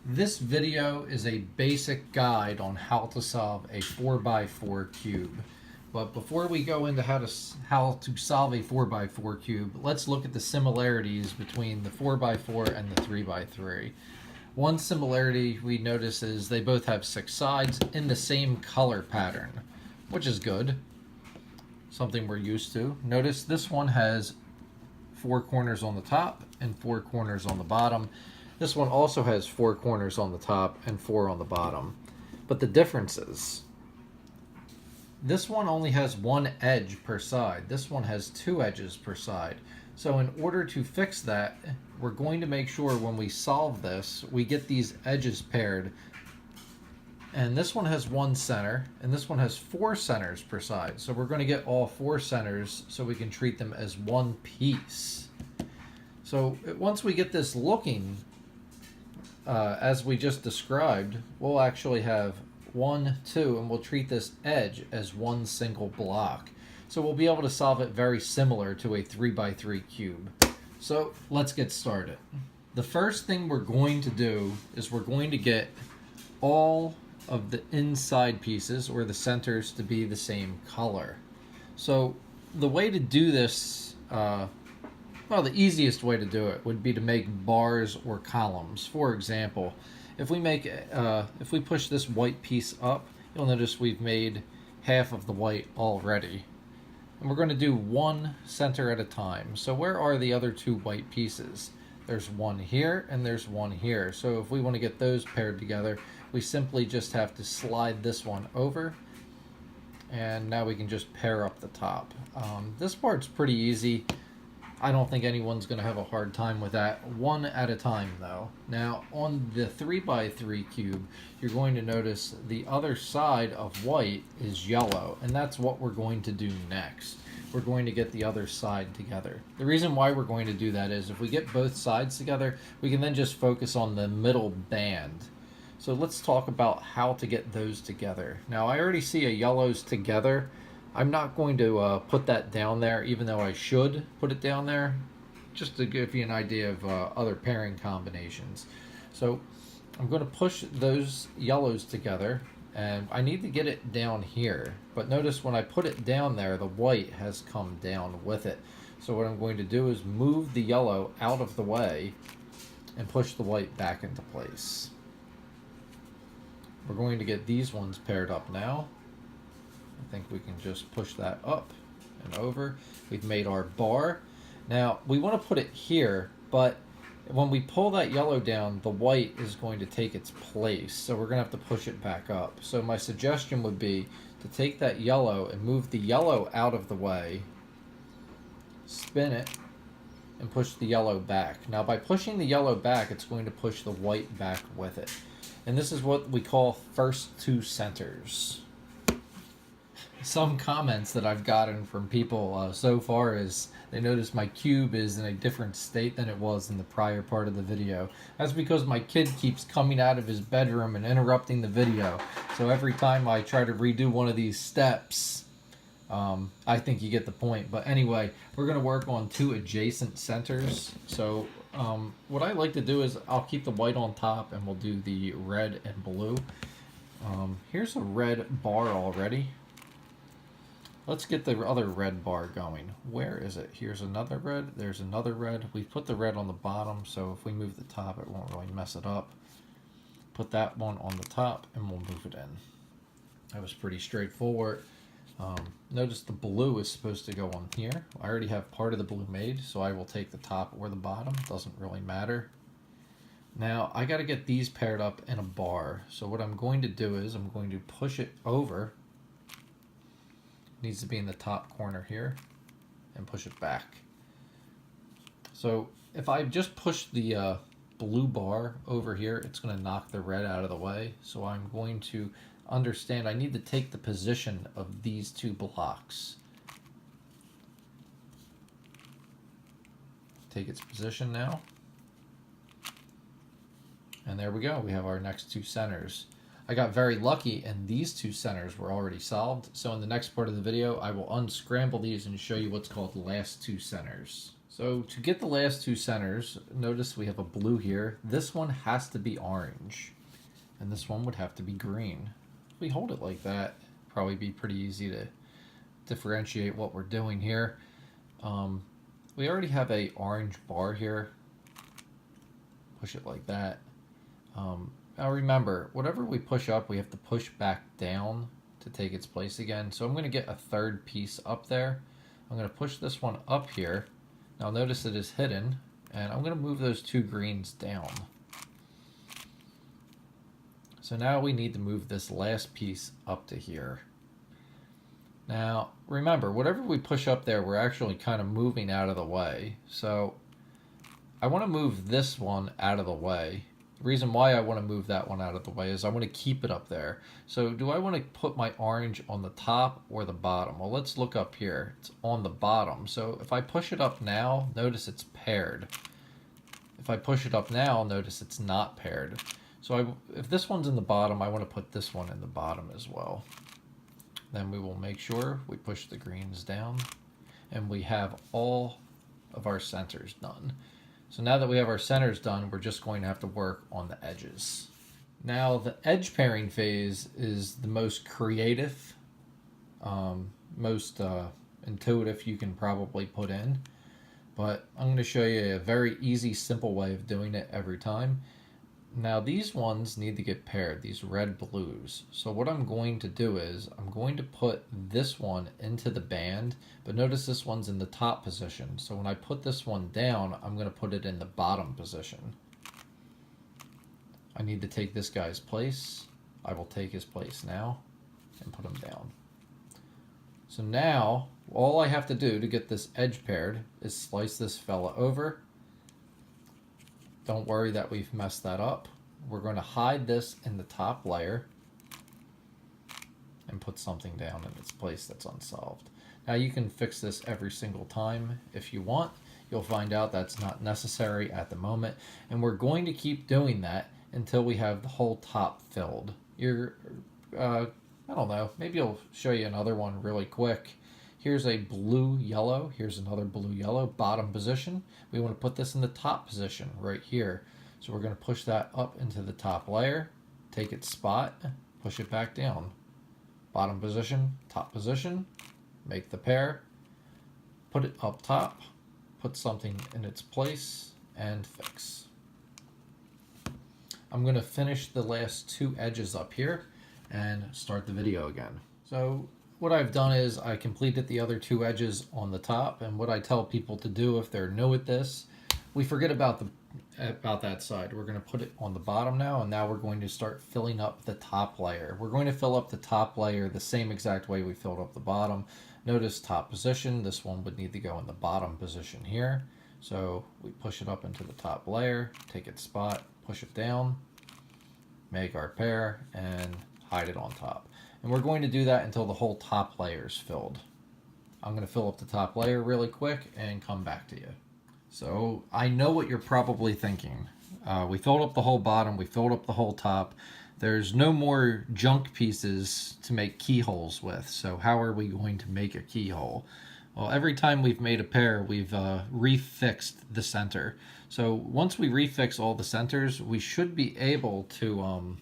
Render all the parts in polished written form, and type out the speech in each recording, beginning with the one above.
This video is a basic guide on how to solve a 4x4 cube. But before we go into how to solve a 4x4 cube, let's look at the similarities between the 4x4 and the 3x3. One similarity we notice is they both have 6 sides in the same color pattern, which is good. Something we're used to. Notice this one has 4 corners on the top and 4 corners on the bottom. This one also has 4 corners on the top and 4 on the bottom. But the difference is, this one only has 1 edge per side. This one has 2 edges per side. So in order to fix that, we're going to make sure when we solve this, we get these edges paired. And this one has 1 center, and this one has 4 centers per side. So we're going to get all 4 centers so we can treat them as one piece. So once we get this looking as we just described, we'll actually have 1, 2, and we'll treat this edge as one single block. So we'll be able to solve it very similar to a 3x3 cube. So let's get started. The first thing we're going to do is we're going to get all of the inside pieces, or the centers, to be the same color. So the way to do this, well, the easiest way to do it would be to make bars or columns. For example, if we push this white piece up, you'll notice we've made half of the white already. And we're going to do one center at a time. So where are the other 2 white pieces? There's one here and there's one here. So if we want to get those paired together, we simply just have to slide this one over, and now we can just pair up the top. This part's pretty easy. I don't think anyone's going to have a hard time with that. One at a time, though. Now, on the 3x3 cube, you're going to notice the other side of white is yellow, and that's what we're going to do next. We're going to get the other side together. The reason why we're going to do that is if we get both sides together, we can then just focus on the middle band. So let's talk about how to get those together. Now, I already see a yellows together. I'm not going to put that down there, even though I should put it down there, just to give you an idea of other pairing combinations. So I'm going to push those yellows together, and I need to get it down here. But notice when I put it down there, the white has come down with it. So what I'm going to do is move the yellow out of the way and push the white back into place. We're going to get these ones paired up now. I think we can just push that up and over. We've made our bar. Now, we want to put it here, but when we pull that yellow down, the white is going to take its place. So we're going to have to push it back up. So my suggestion would be to take that yellow and move the yellow out of the way, spin it, and push the yellow back. Now, by pushing the yellow back, it's going to push the white back with it. And this is what we call first 2 centers. Some comments that I've gotten from people so far is they notice my cube is in a different state than it was in the prior part of the video. That's because my kid keeps coming out of his bedroom and interrupting the video. So every time I try to redo one of these steps, I think you get the point. But anyway, we're going to work on 2 adjacent centers. So what I like to do is I'll keep the white on top and we'll do the red and blue. Here's a red bar already. Let's get the other red bar going. Where is it? Here's another red. There's another red. We've put the red on the bottom, so if we move the top, it won't really mess it up. Put that one on the top, and we'll move it in. That was pretty straightforward. Notice the blue is supposed to go on here. I already have part of the blue made, so I will take the top or the bottom. Doesn't really matter. Now, I got to get these paired up in a bar. So what I'm going to do is I'm going to push it over. Needs to be in the top corner here, and push it back. So if I just push the blue bar over here, it's going to knock the red out of the way. So I'm going to understand I need to take the position of these 2 blocks. Take its position now. And there we go. We have our next 2 centers. I got very lucky and these 2 centers were already solved. So in the next part of the video, I will unscramble these and show you what's called the last 2 centers. So to get the last two centers, notice we have a blue here. This one has to be orange, and this one would have to be green. If we hold it like that, probably be pretty easy to differentiate what we're doing here. We already have a orange bar here. Push it like that. Now remember, whatever we push up, we have to push back down to take its place again. So I'm going to get a third piece up there. I'm going to push this one up here. Now notice it is hidden, and I'm going to move those two greens down. So now we need to move this last piece up to here. Now remember, whatever we push up there, we're actually kind of moving out of the way. So I want to move this one out of the way. The reason why I want to move that one out of the way is I want to keep it up there. So do I want to put my orange on the top or the bottom? Well, let's look up here. It's on the bottom. So if I push it up now, notice it's paired. If I push it up now, notice it's not paired. So if this one's in the bottom, I want to put this one in the bottom as well. Then we will make sure we push the greens down, and we have all of our centers done. So now that we have our centers done, we're just going to have to work on the edges. Now the edge pairing phase is the most creative, most intuitive you can probably put in. But I'm going to show you a very easy, simple way of doing it every time. Now these ones need to get paired, these red blues. So what I'm going to do is I'm going to put this one into the band, but notice this one's in the top position. So when I put this one down, I'm going to put it in the bottom position. I need to take this guy's place. I will take his place now and put him down. So now all I have to do to get this edge paired is slice this fella over. Don't worry that we've messed that up. We're going to hide this in the top layer and put something down in its place that's unsolved. Now you can fix this every single time if you want. You'll find out that's not necessary at the moment. And we're going to keep doing that until we have the whole top filled. I don't know, maybe I'll show you another one really quick. Here's a blue-yellow. Here's another blue-yellow, bottom position. We want to put this in the top position right here. So we're going to push that up into the top layer, take its spot, push it back down. Bottom position, top position, make the pair, put it up top, put something in its place, and fix. I'm going to finish the last two edges up here and start the video again. So what I've done is I completed the other two edges on the top, and what I tell people to do if they're new at this, we forget about that side. We're going to put it on the bottom now, and now we're going to start filling up the top layer. We're going to fill up the top layer the same exact way we filled up the bottom. Notice top position, this one would need to go in the bottom position here. So we push it up into the top layer, take its spot, push it down, make our pair, and hide it on top. And we're going to do that until the whole top layer is filled. I'm going to fill up the top layer really quick and come back to you. So I know what you're probably thinking. We filled up the whole bottom, we filled up the whole top. There's no more junk pieces to make keyholes with, so how are we going to make a keyhole? Well, every time we've made a pair, we've refixed the center. So once we refix all the centers, we should be able to,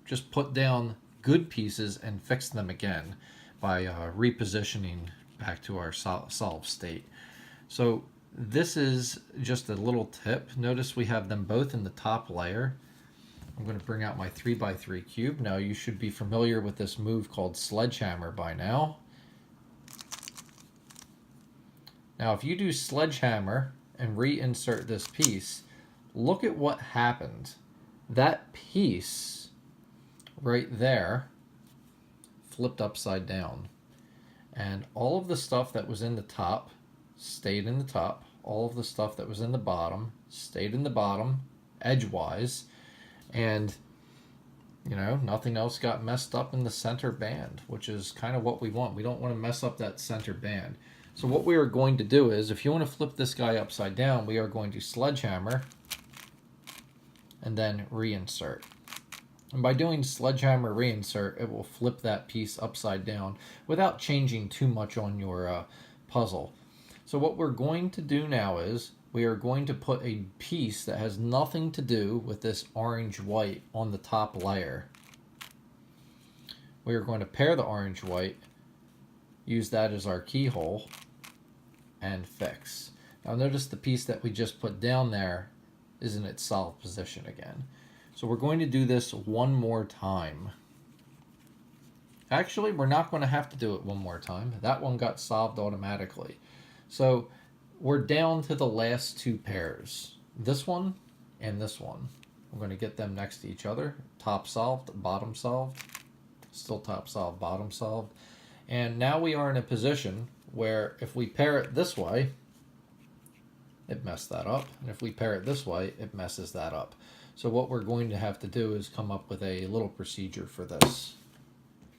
just put down good pieces and fix them again by repositioning back to our solved state. So this is just a little tip. Notice we have them both in the top layer. I'm going to bring out my 3x3 cube. Now you should be familiar with this move called sledgehammer by now. Now if you do sledgehammer and reinsert this piece, look at what happened. That piece right there flipped upside down, and all of the stuff that was in the top stayed in the top, all of the stuff that was in the bottom stayed in the bottom edgewise, and nothing else got messed up in the center band, which is kind of what we want. We don't want to mess up that center band. So what we are going to do is, if you want to flip this guy upside down, we are going to sledgehammer and then reinsert. And by doing sledgehammer reinsert, it will flip that piece upside down without changing too much on your puzzle. So what we're going to do now is we are going to put a piece that has nothing to do with this orange-white on the top layer. We are going to pair the orange-white, use that as our keyhole, and fix. Now notice the piece that we just put down there is in its solved position again. So we're going to do this one more time. Actually, we're not going to have to do it one more time. That one got solved automatically. So we're down to the last two pairs. This one and this one. We're going to get them next to each other. Top solved, bottom solved. Still top solved, bottom solved. And now we are in a position where if we pair it this way, it messed that up. And if we pair it this way, it messes that up. So what we're going to have to do is come up with a little procedure for this.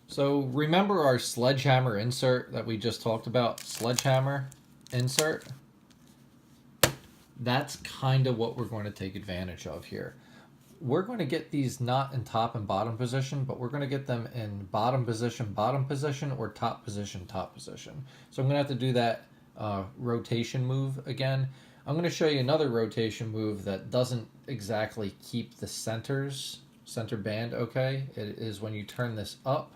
So remember our sledgehammer insert that we just talked about? Sledgehammer insert? That's kind of what we're going to take advantage of here. We're going to get these not in top and bottom position, but we're going to get them in bottom position, or top position, top position. So I'm going to have to do that rotation move again. I'm going to show you another rotation move that doesn't exactly keep the center band okay. It is when you turn this up.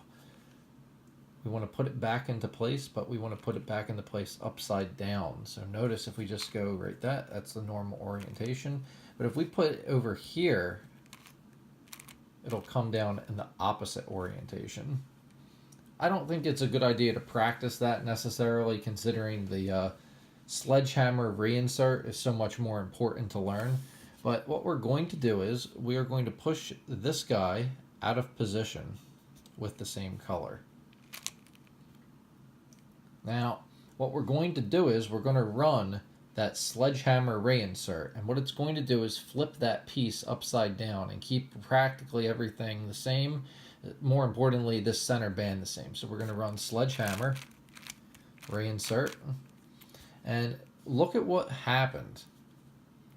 We want to put it back into place, but we want to put it back into place upside down. So notice if we just go right that's the normal orientation. But if we put it over here, it'll come down in the opposite orientation. I don't think it's a good idea to practice that necessarily, considering the sledgehammer reinsert is so much more important to learn. But what we're going to do is we are going to push this guy out of position with the same color. Now, what we're going to do is we're going to run that sledgehammer reinsert, and what it's going to do is flip that piece upside down and keep practically everything the same. More importantly, this center band the same. So we're going to run sledgehammer reinsert, and look at what happened.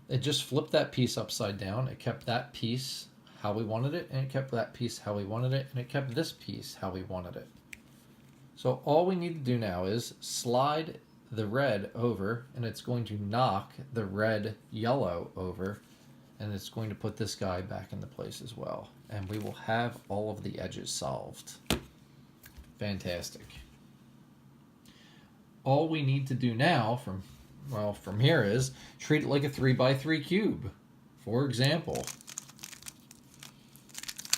It just flipped that piece upside down. It kept that piece how we wanted it, and it kept that piece how we wanted it, and it kept this piece how we wanted it. So all we need to do now is slide the red over, and it's going to knock the red yellow over, and it's going to put this guy back into place as well. And we will have all of the edges solved. Fantastic. All we need to do now from here is treat it like a 3x3 cube. For example,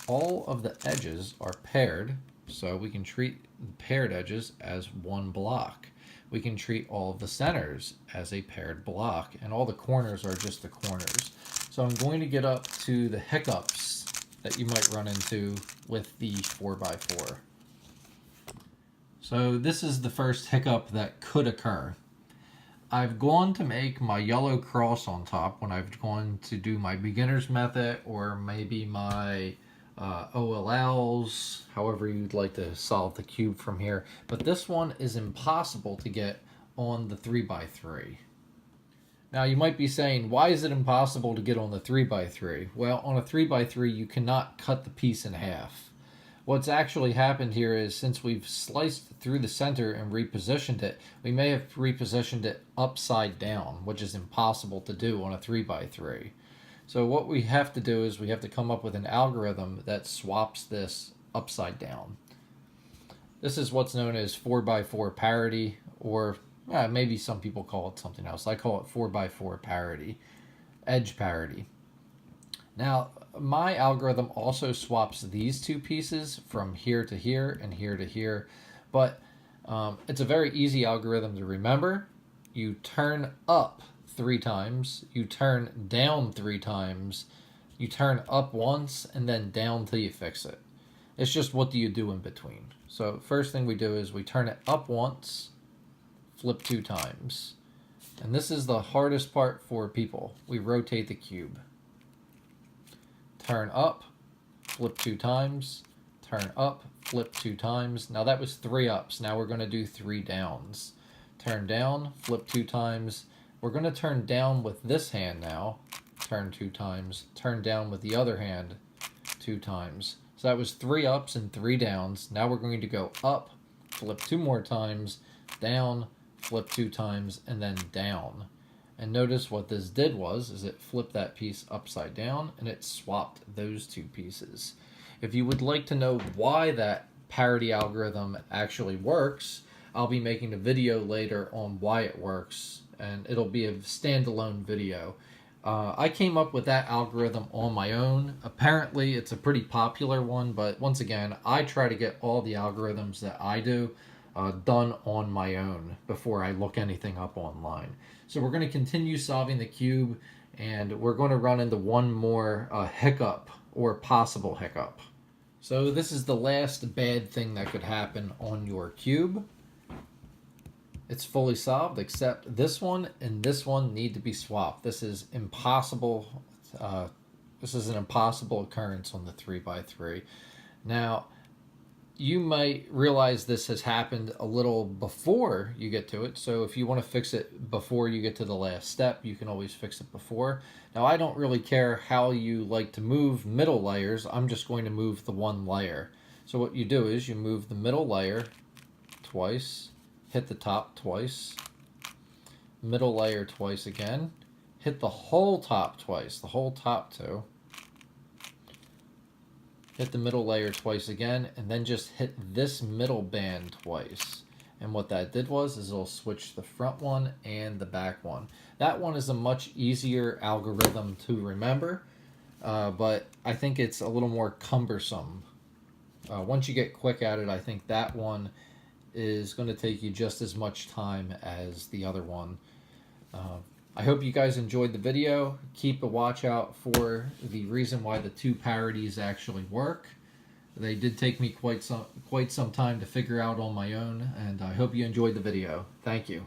all of the edges are paired, so we can treat paired edges as one block. We can treat all of the centers as a paired block, and all the corners are just the corners. So I'm going to get up to the hiccups that you might run into with the 4x4. So this is the first hiccup that could occur. I've gone to make my yellow cross on top when I've gone to do my beginner's method, or maybe my OLLs, however you'd like to solve the cube from here. But this one is impossible to get on the 3x3. Now you might be saying, why is it impossible to get on the 3x3? Well, on a 3x3 you cannot cut the piece in half. What's actually happened here is, since we've sliced through the center and repositioned it, we may have repositioned it upside down, which is impossible to do on a 3x3. So what we have to do is we have to come up with an algorithm that swaps this upside down. This is what's known as 4x4 parity, or maybe some people call it something else. I call it 4x4 parity, edge parity. Now, my algorithm also swaps these two pieces from here to here and here to here, but it's a very easy algorithm to remember. You turn up 3 times, you turn down 3 times, you turn up once, and then down till you fix it. It's just, what do you do in between? So first thing we do is we turn it up once, flip 2 times. And this is the hardest part for people. We rotate the cube. Turn up, flip 2 times, turn up, flip 2 times. Now that was 3 ups. Now we're going to do 3 downs. Turn down, flip 2 times. We're going to turn down with this hand now, turn 2 times, turn down with the other hand 2 times. So that was 3 ups and 3 downs. Now we're going to go up, flip 2 more times, down, flip 2 times, and then down. And notice what this did is it flipped that piece upside down and it swapped those 2 pieces. If you would like to know why that parity algorithm actually works, I'll be making a video later on why it works, and it'll be a standalone video. I came up with that algorithm on my own. Apparently it's a pretty popular one, but once again, I try to get all the algorithms that I do done on my own before I look anything up online. So we're going to continue solving the cube, and we're going to run into one more hiccup, or possible hiccup. So this is the last bad thing that could happen on your cube. It's fully solved, except this one and this one need to be swapped. This is impossible. This is an impossible occurrence on the 3x3. Now, you might realize this has happened a little before you get to it. So if you want to fix it before you get to the last step, you can always fix it before. Now, I don't really care how you like to move middle layers. I'm just going to move the one layer. So what you do is you move the middle layer twice, hit the top twice, middle layer twice again, hit the whole top twice, the whole top 2, hit the middle layer twice again, and then just hit this middle band twice. And what that did is it'll switch the front one and the back one. That one is a much easier algorithm to remember, but I think it's a little more cumbersome. Once you get quick at it, I think that one is going to take you just as much time as the other one. I hope you guys enjoyed the video. Keep a watch out for the reason why the 2 parities actually work. They did take me quite some time to figure out on my own, and I hope you enjoyed the video. Thank you.